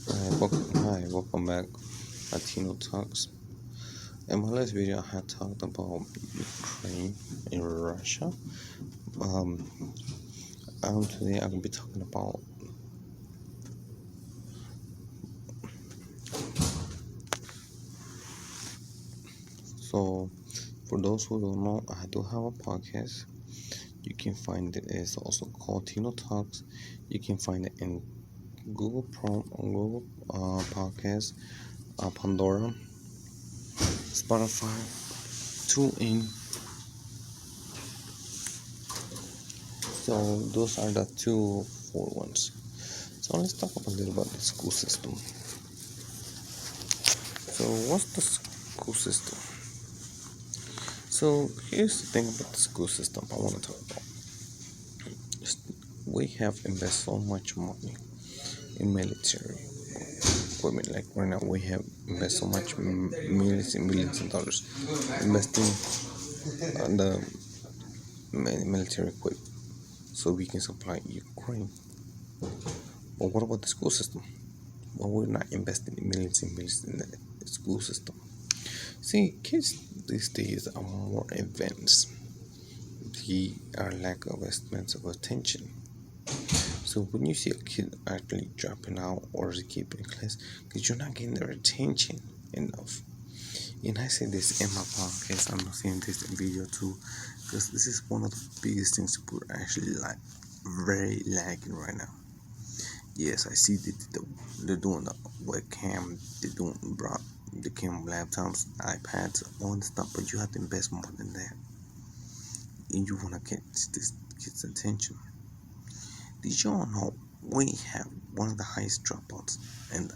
Welcome back at Tino Talks. In my last video, I had talked about Ukraine and Russia. Um, Today I'm gonna be talking about so. For those who don't know, I do have a podcast. You can find it. It's also called Tino Talks. You can find it in Google Podcast, Pandora, Spotify, TuneIn. So those are the four ones. So let's talk a little about the school system. So what's the school system? So here's the thing about the school system I want to talk about. We have invested so much money in military equipment. Like right now, we have invested so much millions and millions of dollars investing on the military equipment so we can supply Ukraine. But what about the school system? Well, we're not investing in millions and millions in the school system. See, kids these days are more advanced. They are lack of expensive attention. So when you see a kid actually dropping out or keeping class, because you're not getting their attention enough. And I say this in my podcast, I'm not saying this in video too, because this is one of the biggest things we're actually very lacking right now. Yes, I see they're doing the webcam, they're doing the camera, laptops, iPads, all this stuff, but you have to invest more than that. And you want to get this kid's attention. Did you all know we have one of the highest dropouts in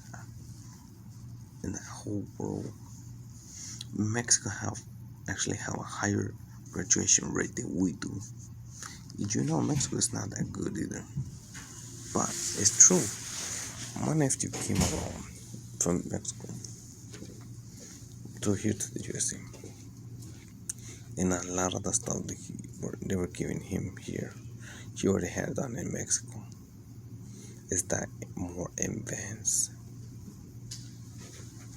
the whole world? Mexico actually have a higher graduation rate than we do. Did you know Mexico is not that good either? But it's true. My nephew came along from Mexico to here to the USA, and a lot of the stuff they were giving him here, he already had done in Mexico. Is that more advanced?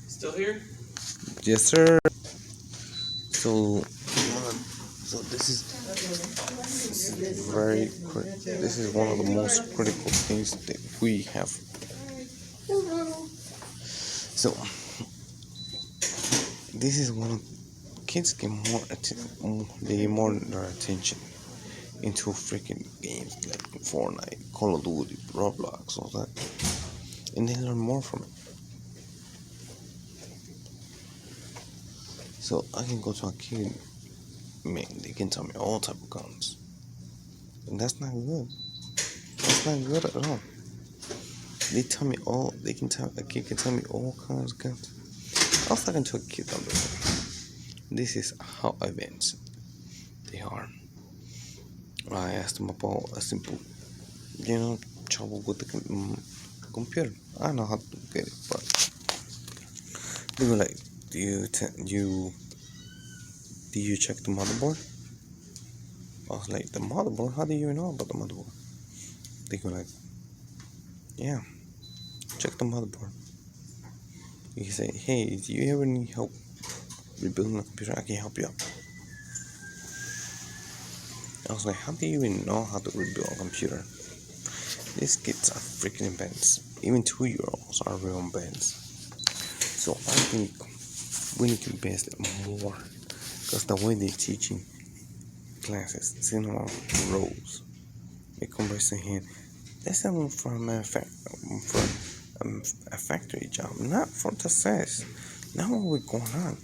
Still here? Yes, sir. So this is this is one of the most critical things that we have. So this is one of kids get more their attention into freaking games like Fortnite, Call of Duty, Roblox, all that, and they learn more from it. So I can go to a kid, man, they can tell me all type of guns, and that's not good. That's not good at all. A kid can tell me all kinds of guns. I was talking to a kid the other day. This is how advanced they are. I asked them about a simple, trouble with the computer. I know how to get it, but they were like, do you check the motherboard? I was like, the motherboard? How do you know about the motherboard? They go like, yeah, check the motherboard. He say, hey, do you ever need help rebuilding a computer? I can help you out. I was like, how do you even know how to rebuild a computer? These kids are freaking advanced. Even 2-year-olds are real advanced. So I think we need to invest more, because the way they're teaching classes, sitting on rows, a conversing hand, that's someone from a factory job, not for the success. Now what we're going on?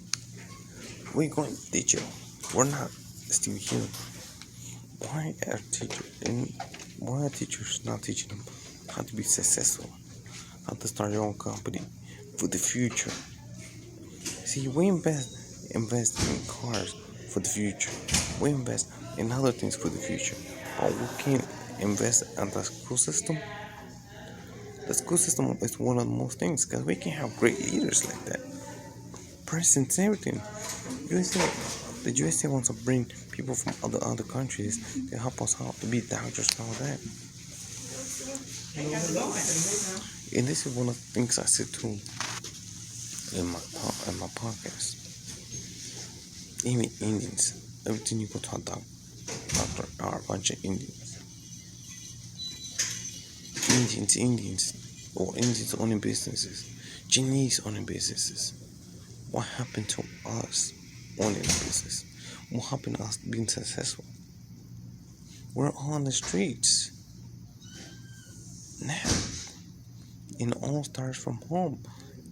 We're going digital. We're not still here. Why are teachers not teaching them how to be successful, how to start your own company for the future? See, we invest in cars for the future. We invest in other things for the future, but we can't invest in the school system. The school system is one of the most things, because we can have great leaders like that. Presidents and everything. The USA wants to bring people from other countries to help us out, to be doctors and all that. And this is one of the things I said too in my podcast. Even Indians, every time you go to a doctor are a bunch of Indians. Indians, or Indians owning businesses, Chinese owning businesses. What happened to us owning a business? What happened to us being successful? We're all on the streets now. And it all starts from home,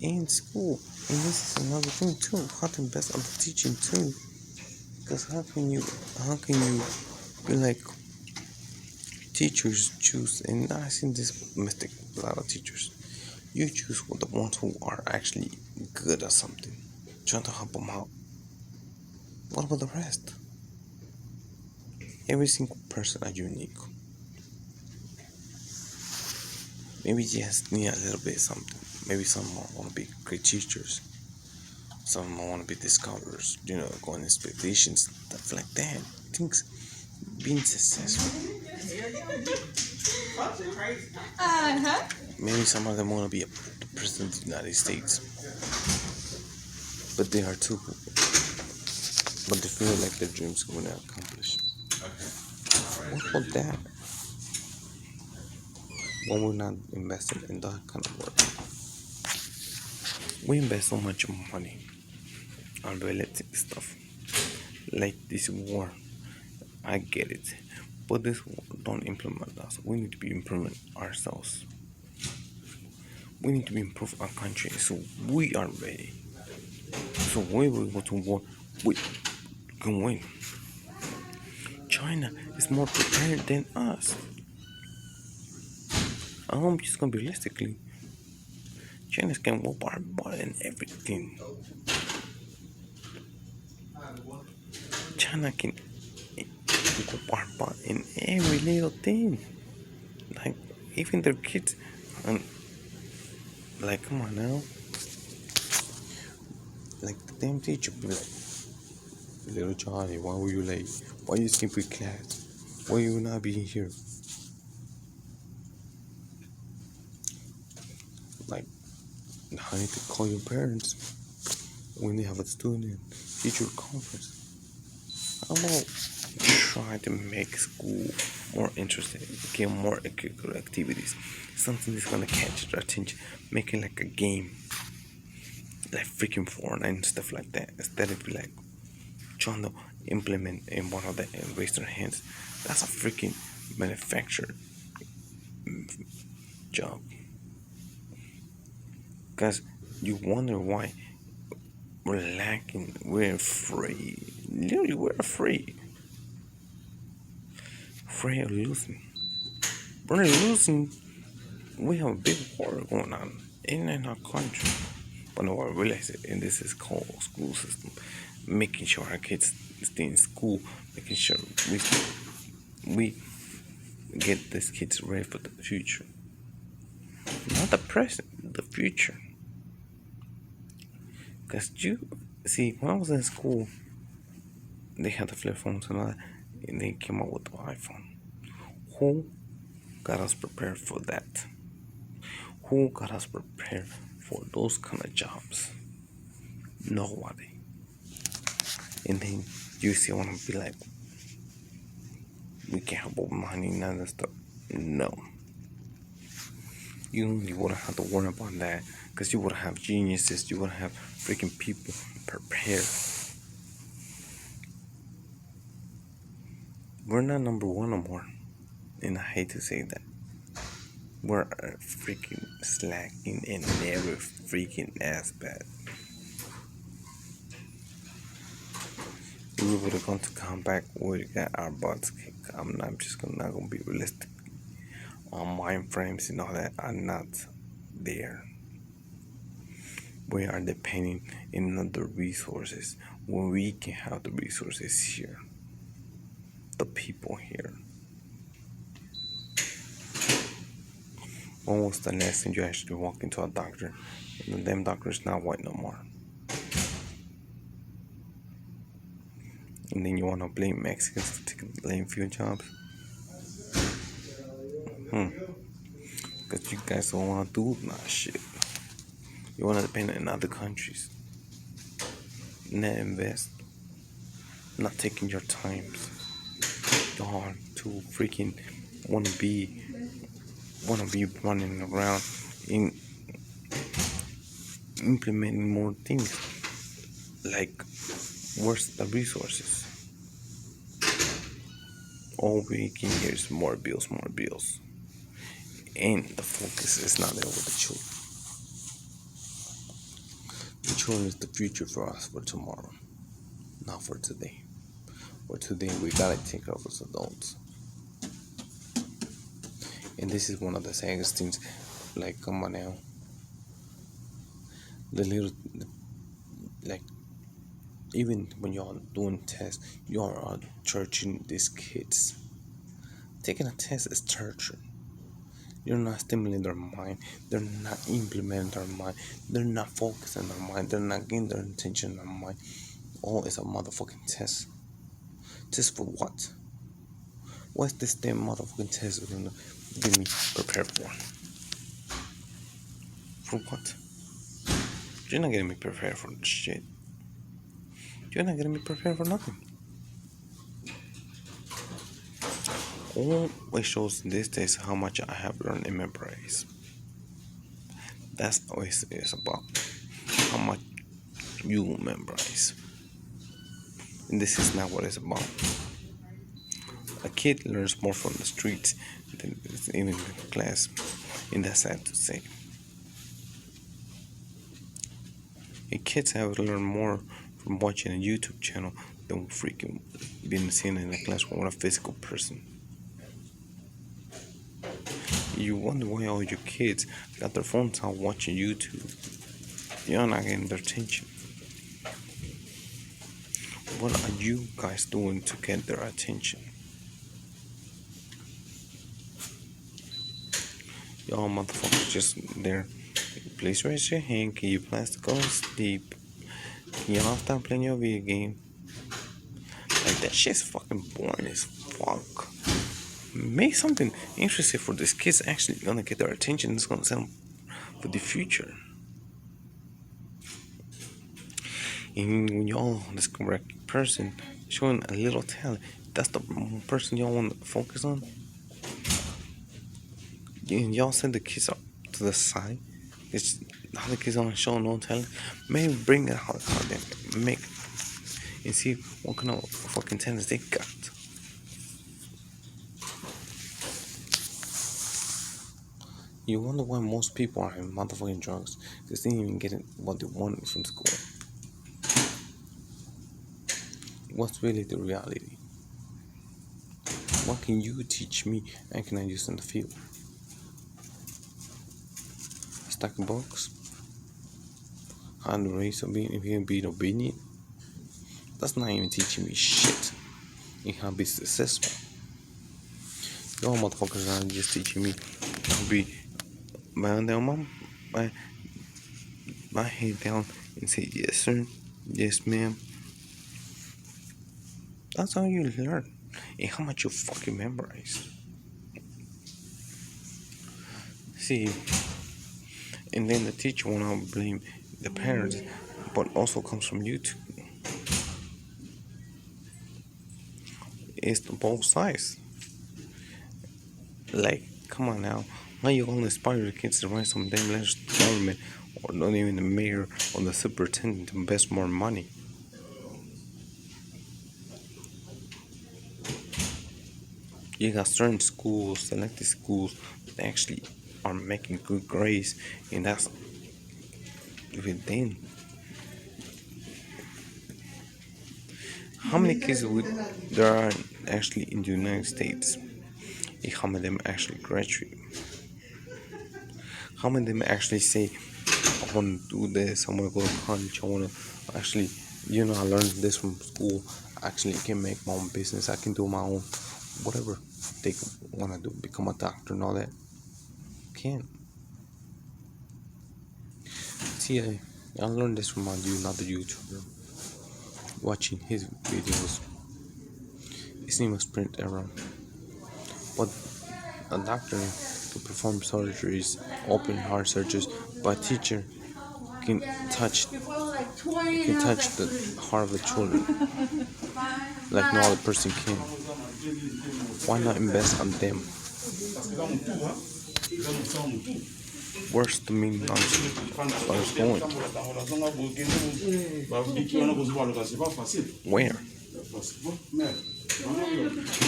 in school. And this is another thing too. How to invest on the teaching too. Because how can you be like teachers choose, and I've seen this mistake a lot of teachers. You choose the ones who are actually good at something, trying to help them out. What about the rest? Every single person are unique. Maybe you just need a little bit of something. Maybe some want to be great teachers. Some want to be discoverers. Go on expeditions, stuff like that. Things being successful. Maybe some of them want to be the president of the United States, but they are too. But they feel like their dreams are going to accomplish. What about that? When we're not investing in that kind of work, we invest so much money on relative stuff, like this war. I get it, but this war don't implement us. We need to be improving ourselves. We need to be improve our country so we are ready. So when we go to war, we can win. China is more prepared than us. I'm just gonna be realistically. China can whoop our butt and everything. China can whoop our butt in every little thing. Like even their kids, and like come on now. Like the damn teacher be like, little Johnny, why were you late? Why you skipping class? Why you not being here? Like, I need to call your parents when they have a student teacher conference. How about try to make school more interesting, get more curricular activities, something that's gonna catch their attention, make it like a game, like freaking Fortnite and stuff like that, instead of like trying to implement in one of the waste their hands. That's a freaking manufactured job. Because you wonder why we're lacking, we're afraid. Literally, we're afraid. Afraid of losing. We're losing. We have a big war going on in our country. But no, I realize it, and this is called school system. Making sure our kids stay in school, making sure we get these kids ready for the future. Not the present, the future. Because you see, when I was in school, they had the flip phones and all that, and they came out with the iPhone. Who got us prepared for that? Who got us prepared for those kind of jobs? Nobody. And then you see, I want to be like, we can't help with money, none of that stuff. No. You wouldn't have to worry about that, because you wouldn't have geniuses, you wouldn't have freaking people prepared. We're not number one no more, and I hate to say that. We're freaking slacking in every freaking aspect. If we would have gone to come back, we would have got our butts kicked. I'm just not gonna be realistic. Mind frames and all that are not there. We are depending on the resources when we can have the resources here, the people here. When was the last time you actually walk into a doctor and the damn doctor is not white no more? And then you want to blame Mexicans to take blame for your jobs? Because you guys don't want to do that shit. You want to depend on other countries. Not invest. Not taking your times. Y'all to freaking wanna be running around in implementing more things. Like, where's the resources? All we can hear is more bills, and the focus is not there with the children. The children is the future for us for tomorrow, not for today. For today, we gotta take care of us adults. And this is one of the saddest things. Like, come on now, like, even when y'all doing tests, y'all are torturing these kids. Taking a test is torture. You're not stimulating their mind. They're not implementing their mind. They're not focusing their mind. They're not getting their attention in their mind. All is a motherfucking test. Test for what? What's this damn motherfucking test gonna get me prepared for? For what? You're not getting me prepared for this shit. You're not getting me prepared for nothing. All it shows these days how much I have learned and memorized. That's always is about how much you memorize. And this is not what it's about. A kid learns more from the streets than even in class, and that's sad to say. And kids have learned more from watching a YouTube channel than freaking being seen in a classroom with a physical person. You wonder why all your kids got their phones out watching YouTube. You're not getting their attention. What are you guys doing to get their attention? Y'all motherfuckers just there. Please raise your hand. Can you please go to sleep? Can y'all stop playing your video game? Like, that shit's fucking boring as fuck. Make something interesting for these kids actually gonna get their attention. It's gonna send them for the future. And when y'all this correct person showing a little talent, that's the person y'all want to focus on. And y'all send the kids up to the side. It's how the kids don't show no talent. Maybe bring it out them, make and see what kind of fucking talents they got. You wonder why most people are in motherfucking drugs, because they didn't even get what they wanted from school. What's really the reality? What can you teach me and can I use in the field? Stacking books? How to raise being obedient? That's not even teaching me shit. You how to be successful. Y'all motherfuckers are just teaching me to be my head down and say yes sir, yes ma'am. That's how you learn and how much you fucking memorize. See, and then the teacher will not blame the parents, but also comes from YouTube. It's both sides. Like, come on now. Why you gonna inspire the kids to write some damn letters to the government, or not even the mayor or the superintendent to invest more money? You got certain schools, selected schools, that actually are making good grades, and that's within. How many kids there are actually in the United States? And how many of them actually graduate? How many of them actually say, I want to do this, I want to go to college, I want to actually, I learned this from school, actually can make my own business, I can do my own, whatever they want to do, become a doctor and all that. Can't. See, I learned this from another YouTuber, watching his videos. His name was Print Era. But a doctor to perform surgeries, open heart surgeries, but teacher can touch the heart of the children like no other person can. Why not invest on them? Where's the meaning on what's going? Where?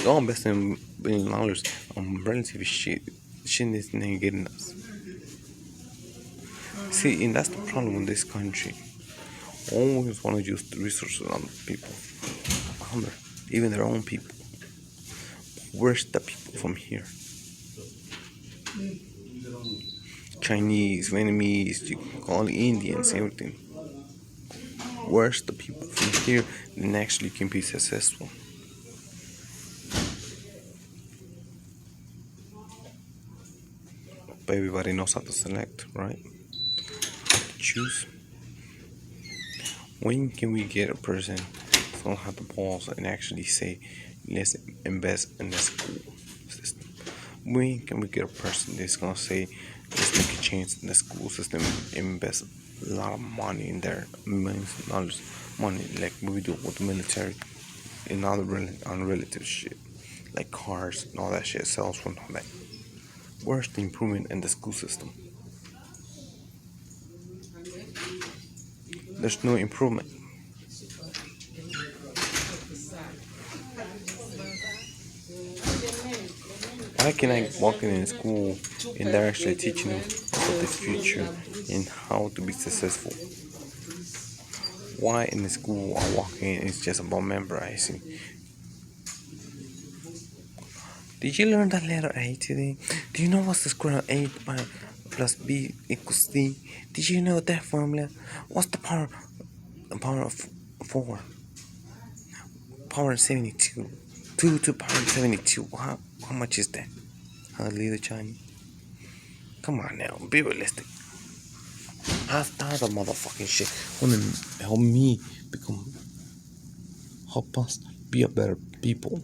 Don't invest in $1 billion on relative shit. Shit is not getting us. See, and that's the problem in this country. Always want to use the resources on people, even their own people. Where's the people from here? Chinese, Vietnamese, you can call it Indians, everything. Where's the people from here that actually can be successful? But everybody knows how to select, right? Choose. When can we get a person who don't have the balls and actually say, let's invest in the school system? When can we get a person that's gonna say, let's make a change in the school system, invest a lot of money in there, millions of dollars, money like we do with the military and other unrelated shit, like cars and all that shit, cell phones and all that. Where's the improvement in the school system? There's no improvement. Why can I walk in school and they're actually teaching us about the future and how to be successful? Why in the school I walk in it's just about memorizing? Did you learn that letter A today? Do you know what's the square of A plus B equals C? Did you know that formula? What's the power of 4? Power of 72. 2 to power of 72. How much is that? Little Chinese. Come on now, be realistic. I've tired of motherfucking shit. Wanna help me help us be a better people.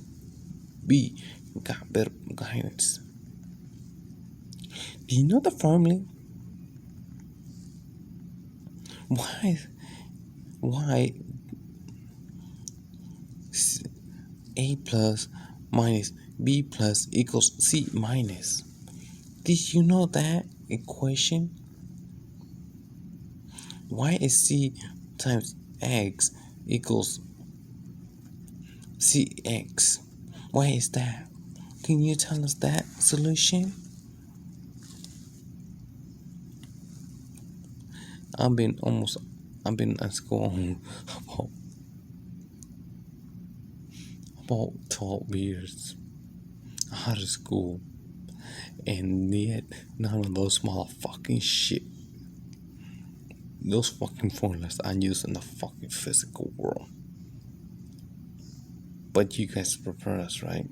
Got better guidance. Do you know the formula? Why A plus minus B plus equals C minus? Did you know that equation? Why is C times X equals CX? Why is that? Can you tell us that solution? I've been at school about 12 years out of school, and yet none of those motherfucking shit, those fucking formulas I use in the fucking physical world. But you guys prepare us, right?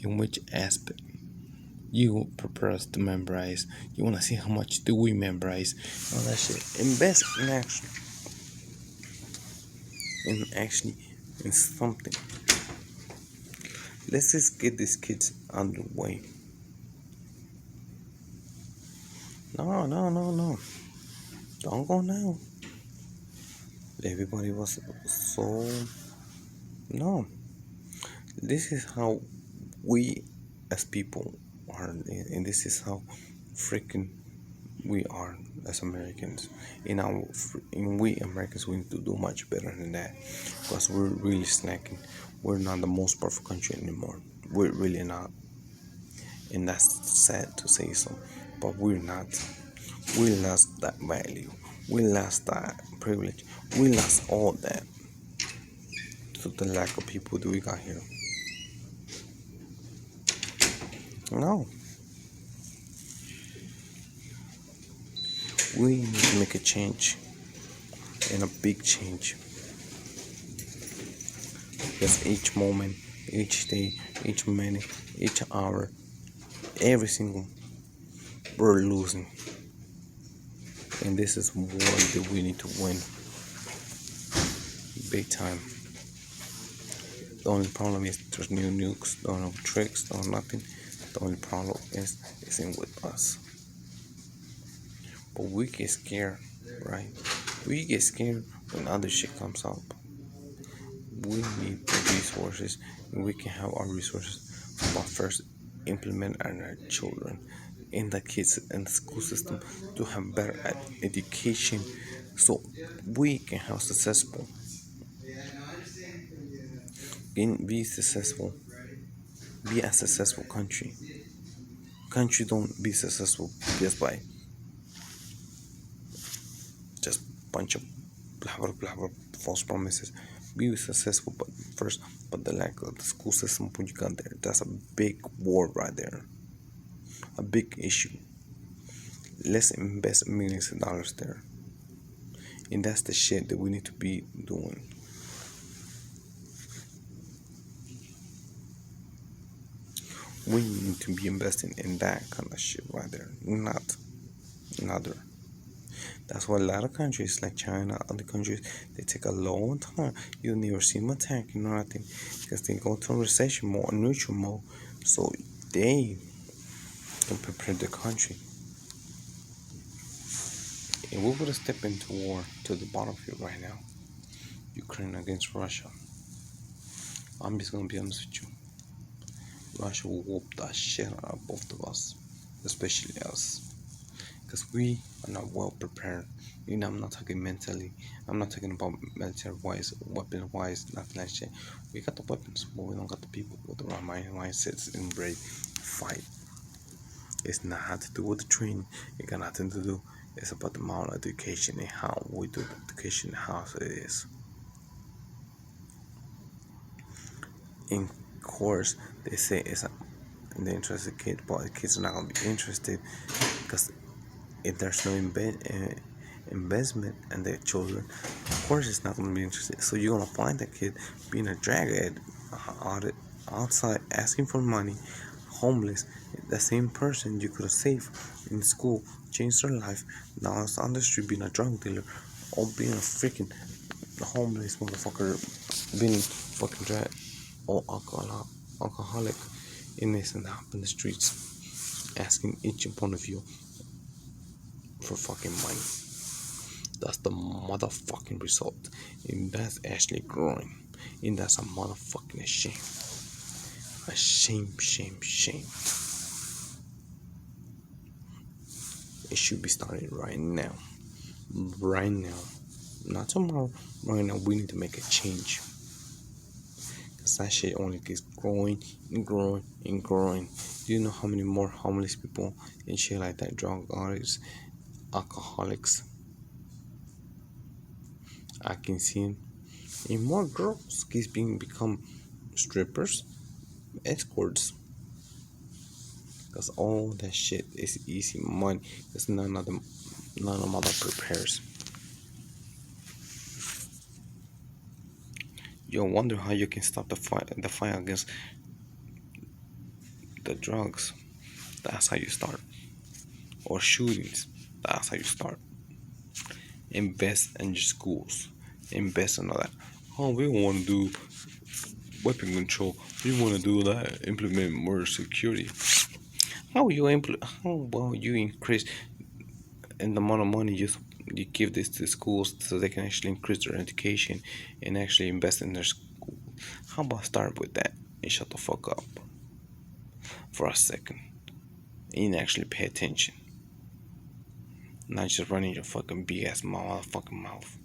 In which aspect? You prepare us to memorize. You want to see how much do we memorize? All that shit. Invest in actually in something. Let's just get these kids underway. No. Don't go now. Everybody was so... No. This is how we as people are, and this is how freaking we are as Americans. And we Americans, we need to do much better than that, because we're really slacking. We're not the most perfect country anymore. We're really not, and that's sad to say so, but we're not. We lost that value. We lost that privilege. We lost all that to the lack of people that we got here. No. We need to make a change, and a big change. Because each moment, each day, each minute, each hour, every single, we're losing. And this is one that we need to win. Big time. The only problem is there's new nukes, no tricks, no nothing. The only problem is in with us. But we get scared, right? We get scared when other shit comes up. We need the resources, and we can have our resources from our first implement and our children in the kids and the school system to have better education, so we can have successful, be successful, be a successful country. Country don't be successful just by just bunch of blah blah false promises. Be successful, but first, but the lack of the school system when you got there, that's a big war right there, a big issue. Let's invest millions of dollars there, and that's the shit that we need to be doing. We need to be investing in that kind of shit right there, not another. That's why a lot of countries like China, other countries, they take a long time. You never see them attack, you know nothing, because they go to a recession mode, neutral mode, so they can prepare the country. And we would have stepped into war to the battlefield right now, Ukraine against Russia. I'm just gonna be honest with you. Russia will whoop the shit out of both of us, especially us, because we are not well prepared. You know, I'm not talking mentally. I'm not talking about military wise, weapon wise, nothing like that. We got the weapons, but we don't got the people with the right mindsets and brave fight. It's not to do with the training. It got nothing to do. It's about the amount of education and how we do the education, how it is. In course, they say it's in the interest of the kid, but the kids are not gonna be interested because if there's no investment in their children, of course it's not gonna be interested. So you're gonna find that kid being a drag outside asking for money, homeless. The same person you could have saved in school, changed their life. Now it's on the street being a drug dealer or being a freaking homeless motherfucker, being fucking drag or alcoholic, innocent up in the streets, asking each one of you for fucking money. That's the motherfucking result, and that's actually growing, and that's a motherfucking shame. A shame. It should be starting right now, not tomorrow. Right now, we need to make a change. Cause that shit only keeps growing and growing and growing. Do you know how many more homeless people and shit like that, drug addicts, alcoholics? I can see, and more girls keep become strippers, escorts. Cause all that shit is easy money. Cause none of mother prepares. You wonder how you can stop the fight against the drugs. That's how you start. Or shootings. That's how you start. Invest in your schools. Invest in all that. Oh, we want to do weapon control. We want to do that. Implement more security. How will you increase in the amount of money you give this to schools so they can actually increase their education and actually invest in their school? How about start with that and shut the fuck up for a second and actually pay attention, not just running your fucking BS motherfucking mouth.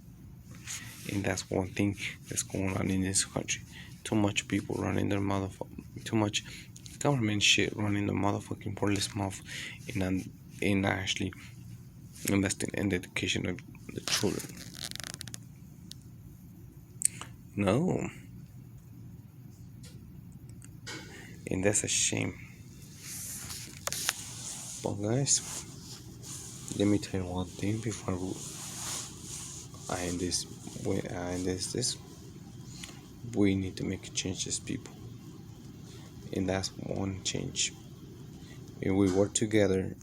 And that's one thing that's going on in this country. Too much people running their too much government shit running the motherfucking police mouth, and actually investing in the education of the children. No, and that's a shame. But guys, let me tell you one thing before I end this. When I end this, we need to make a change as people, and that's one change. If we work together,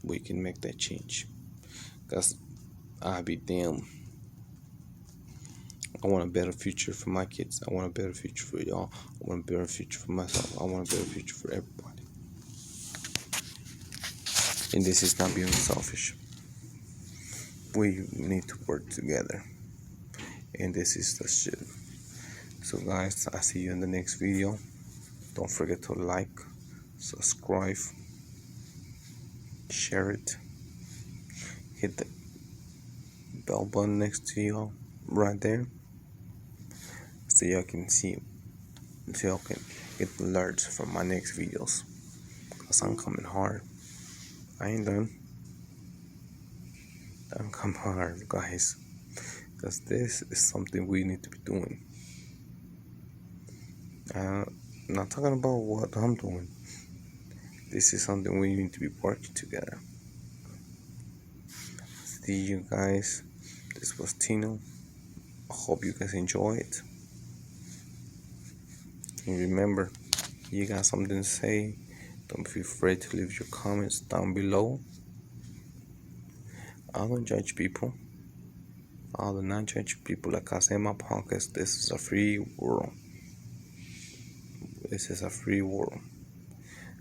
we can make that change. Cause I'll be damn. I want a better future for my kids. I want a better future for y'all. I want a better future for myself. I want a better future for everybody. And this is not being selfish. We need to work together. And this is the shit. So guys, I'll see you in the next video. Don't forget to like, subscribe, share it, hit the bell button next to you right there, so y'all can see, so y'all can get alerts from my next videos, cause I'm coming hard. I ain't done. I'm coming hard, guys, cause this is something we need to be doing. I'm not talking about what I'm doing. This is something we need to be working together. See you guys. This was Tino. I hope you guys enjoy it. And remember, you got something to say, don't be afraid to leave your comments down below. I don't judge people. I do not judge people. Like I say in my podcast, this is a free world. This is a free world.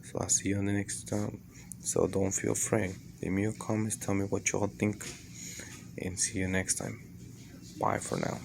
So I'll see you on the next time. So don't feel afraid. Leave me your comments, tell me what y'all think, and see you next time. Bye for now.